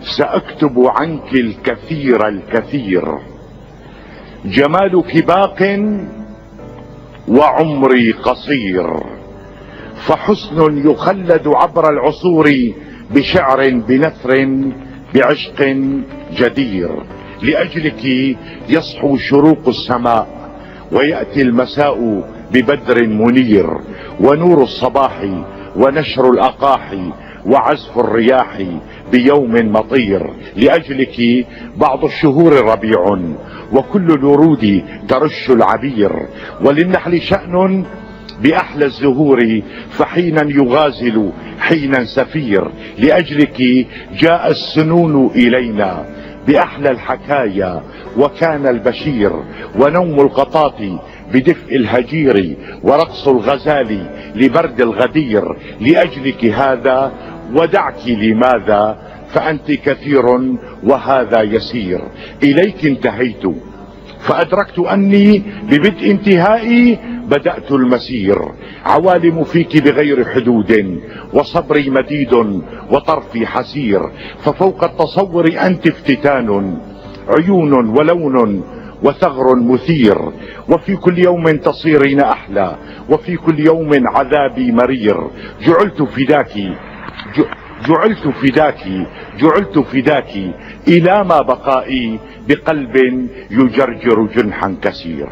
سأكتب عنك الكثير الكثير، جمالك باق وعمري قصير، فحسن يخلد عبر العصور بشعر بنثر بعشق جدير. لأجلك يصحو شروق السماء ويأتي المساء ببدر منير، ونور الصباح ونشر الأقاحي وعزف الرياح بيوم مطير. لأجلك بعض الشهور ربيع وكل الورود ترش العبير، وللنحل شأن بأحلى الزهور فحينا يغازل حينا سفير. لأجلك جاء السنون إلينا بأحلى الحكايا وكان البشير، ونوم القطاط بدفء الهجير ورقص الغزال لبرد الغدير. لأجلك هذا ودعك لماذا، فأنت كثير وهذا يسير. إليك انتهيت فأدركت أني ببدء انتهائي بدأت المسير، عوالم فيك بغير حدود وصبري مديد وطرفي حسير، ففوق التصور أنت افتتان، عيون ولون وثغر مثير، وفي كل يوم تصيرين أحلى وفي كل يوم عذابي مرير. جعلت فداك إلى ما بقائي بقلب يجرجر جنحا كسير.